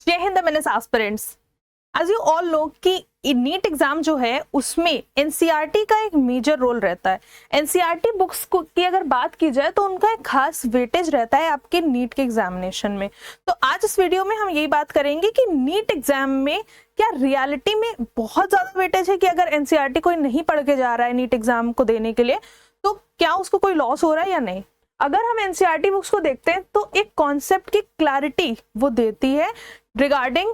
जय हिंद MNS aspirants. As you all know कि नीट एग्जाम जो है उसमें एनसीईआरटी का एक मेजर रोल रहता है। एनसीईआरटी बुक्स की अगर बात की जाए तो उनका एक खास वेटेज रहता है आपके नीट के एग्जामिनेशन में। तो आज इस वीडियो में हम यही बात करेंगे कि नीट एग्जाम में क्या रियलिटी में बहुत ज्यादा वेटेज है कि अगर एनसीईआरटी कोई नहीं पढ़ के जा रहा है नीट एग्जाम को देने के लिए तो क्या उसको कोई लॉस हो रहा है या नहीं। अगर हम एनसीईआरटी बुक्स को देखते हैं तो एक कॉन्सेप्ट की क्लैरिटी वो देती है रिगार्डिंग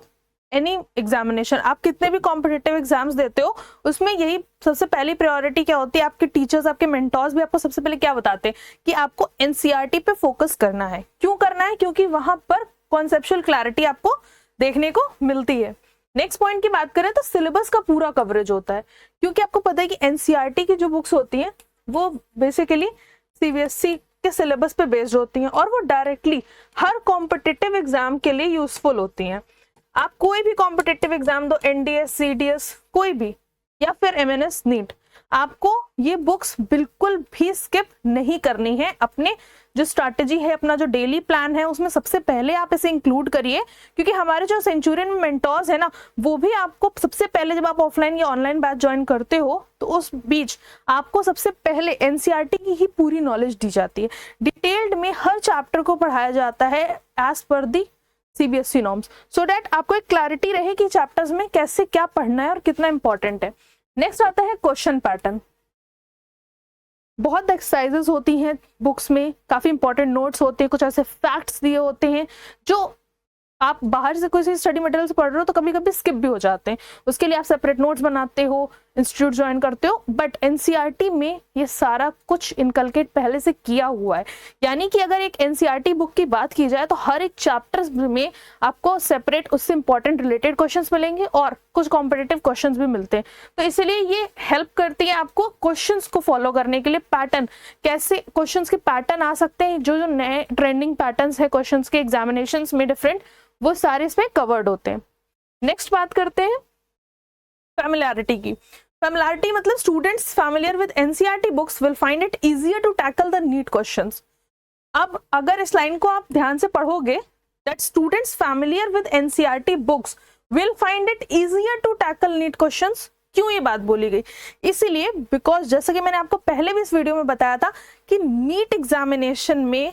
एनी एग्जामिनेशन। आप कितने भी कॉम्पिटिटिव एग्जाम्स देते हो उसमें यही सबसे पहली प्रायोरिटी क्या होती है, आपके टीचर्स आपके मेंटर्स भी आपको सबसे पहले क्या बताते हैं कि आपको एनसीईआरटी पे फोकस करना है। क्यों करना है? क्योंकि वहां पर कॉन्सेप्चुअल क्लैरिटी आपको देखने को मिलती है। नेक्स्ट पॉइंट की बात करें तो सिलेबस का पूरा कवरेज होता है, क्योंकि आपको पता है कि एनसीईआरटी की जो बुक्स होती हैं वो बेसिकली सीबीएसई के सिलेबस पे बेस्ड होती हैं और वो डायरेक्टली हर कॉम्पिटिटिव एग्जाम के लिए यूजफुल होती हैं। आप कोई भी कॉम्पिटिटिव एग्जाम दो, एनडीएस, सीडीएस, कोई भी, या फिर एमएनएस, नीट, आपको ये बुक्स बिल्कुल भी स्किप नहीं करनी है। अपने जो स्ट्रैटेजी है, अपना जो डेली प्लान है उसमें सबसे पहले आप इसे इंक्लूड करिए, क्योंकि हमारे जो सेंचुरियन में मेंटर्स है ना वो भी आपको सबसे पहले जब आप ऑफलाइन या ऑनलाइन बैच ज्वाइन करते हो तो उस बीच आपको सबसे पहले एनसीईआरटी की ही पूरी नॉलेज दी जाती है। डिटेल्ड में हर चैप्टर को पढ़ाया जाता है as per the CBSE norms, so that आपको एक क्लैरिटी रहे कि चैप्टर्स में कैसे क्या पढ़ना है और कितना इंपॉर्टेंट है। नेक्स्ट आता है क्वेश्चन पैटर्न। बहुत एक्सरसाइजेस होती हैं बुक्स में, काफी इंपॉर्टेंट नोट्स होते हैं, कुछ ऐसे फैक्ट्स दिए होते हैं जो आप बाहर से कोई स्टडी मटेरियल से पढ़ रहे हो तो कभी कभी स्किप भी हो जाते हैं। उसके लिए आप सेपरेट नोट्स बनाते हो, इंस्टीट्यूट ज्वाइन करते हो, बट एनसीईआरटी में ये सारा कुछ इनकलकेट पहले से किया हुआ है। यानी कि अगर एक एनसीईआरटी बुक की बात की जाए तो हर एक चैप्टर में आपको सेपरेट उससे इंपॉर्टेंट रिलेटेड क्वेश्चंस मिलेंगे और कुछ कॉम्पिटिटिव क्वेश्चंस भी मिलते हैं। तो इसलिए ये हेल्प करती है आपको क्वेश्चंस को फॉलो करने के लिए। पैटर्न, कैसे क्वेश्चंस के पैटर्न आ सकते हैं, जो जो नए ट्रेंडिंग पैटर्न्स है क्वेश्चंस के एग्जामिनेशंस में डिफरेंट, वो सारे इसमें कवर्ड होते हैं। नेक्स्ट बात करते हैं फैमिलियरिटी की। फैमिलियरिटी मतलब students familiar with NCERT books will find it easier to tackle the NEET questions. अब अगर इस लाइन को आप ध्यान से पढ़ोगे, that students familiar with NCERT books will find it easier to tackle NEET questions. क्यों ये बात बोली गई? इसीलिए बिकॉज जैसा कि मैंने आपको पहले भी इस वीडियो में बताया था कि नीट एग्जामिनेशन में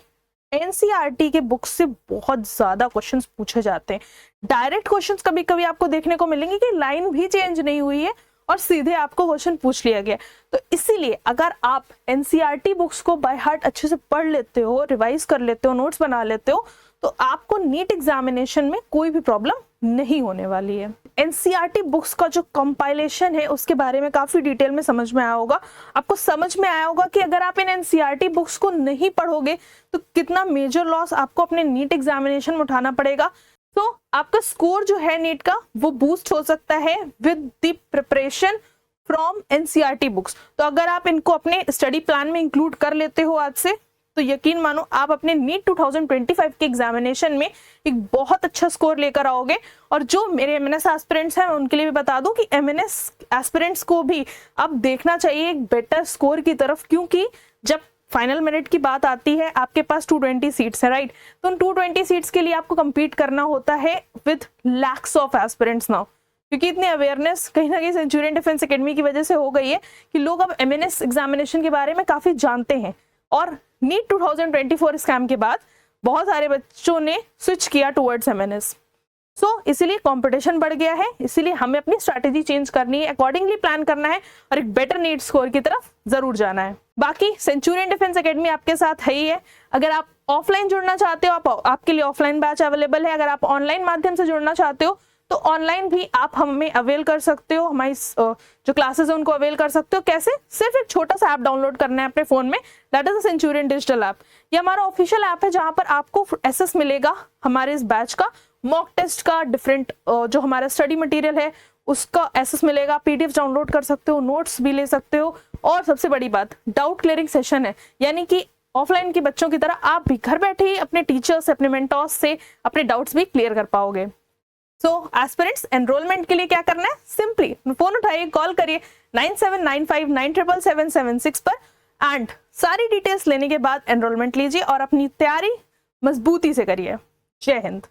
एनसीईआरटी के बुक से बहुत ज्यादा क्वेश्चंस पूछे जाते हैं। डायरेक्ट क्वेश्चंस कभी कभी आपको देखने को मिलेंगे कि लाइन भी चेंज नहीं हुई है और सीधे आपको क्वेश्चन पूछ लिया गया। तो इसीलिए अगर आप एनसीईआरटी बुक्स को बाय हार्ट अच्छे से पढ़ लेते हो, रिवाइज कर लेते हो, नोट्स बना लेते हो, तो आपको नीट एग्जामिनेशन में कोई भी प्रॉब्लम नहीं होने वाली है। एनसीईआरटी बुक्स का जो कंपाइलेशन है उसके बारे में काफी डिटेल में समझ में आया होगा। आपको समझ में आया होगा कि अगर आप इन एनसीईआरटी बुक्स को नहीं पढ़ोगे तो कितना मेजर लॉस आपको अपने नीट एग्जामिनेशन में उठाना पड़ेगा। तो आपका स्कोर जो है नीट का वो बूस्ट हो सकता है with the preparation from NCERT books. तो अगर आप इनको अपने स्टडी प्लान में इंक्लूड कर लेते हो आज से, तो यकीन मानो आप अपने नीट 2025 के एग्जामिनेशन में एक बहुत अच्छा स्कोर लेकर आओगे। और जो मेरे एमएनएस एस्पिरेंट्स हैं उनके लिए भी बता दूं कि एमएनएस एस्पिरेंट्स को भी अब देखना चाहिए एक बेटर स्कोर की तरफ, क्योंकि जब फाइनल मेरिट की बात आती है आपके पास 220 सीट्स है, राइट? तो उन 220 सीट्स के लिए आपको compete करना होता है with lakhs of aspirants now, क्योंकि इतनी अवेयरनेस कहीं ना कहीं सेंचुरियन डिफेंस एकेडमी की वजह से हो गई है कि लोग अब एमएनएस एग्जामिनेशन के बारे में काफी जानते हैं। और नीट 2024 स्कैम के बाद बहुत सारे बच्चों ने स्विच किया टुवर्ड्स एमएनएस। सो इसीलिए कंपटीशन बढ़ गया है, इसीलिए हमें अपनी स्ट्रैटेजी चेंज करनी है, अकॉर्डिंगली प्लान करना है और एक बेटर नीट स्कोर की तरफ जरूर जाना है। बाकी सेंचुरियन डिफेंस एकेडमी आपके साथ है ही है। अगर आप ऑफलाइन जुड़ना चाहते हो आपके लिए ऑफलाइन बैच अवेलेबल है। अगर आप ऑनलाइन माध्यम से जुड़ना चाहते हो तो ऑनलाइन भी आप हमें अवेल कर सकते हो, हमारी जो क्लासेस है उनको अवेल कर सकते हो। कैसे? सिर्फ एक छोटा सा ऐप डाउनलोड करना है अपने फोन में, that is the Centurion digital app. ये हमारा ऑफिशियल ऐप है जहां पर आपको एक्सेस मिलेगा हमारे इस बैच का, मॉक टेस्ट का, डिफरेंट जो हमारा स्टडी मटेरियल है उसका एक्सेस मिलेगा, पीडीएफ डाउनलोड कर सकते हो, नोट्स भी ले सकते हो। और सबसे बड़ी बात, डाउट क्लियरिंग सेशन है, यानी कि ऑफलाइन के बच्चों की तरह आप भी घर बैठे ही अपने टीचर्स से, अपने मेंटर्स से अपने डाउट्स भी क्लियर कर पाओगे। सो एस्पिरेंट्स, एनरोलमेंट के लिए क्या करना है? सिंपली फोन उठाइए, कॉल करिए 9795977776 पर एंड सारी डिटेल्स लेने के बाद एनरोलमेंट लीजिए और अपनी तैयारी मजबूती से करिए। जय हिंद।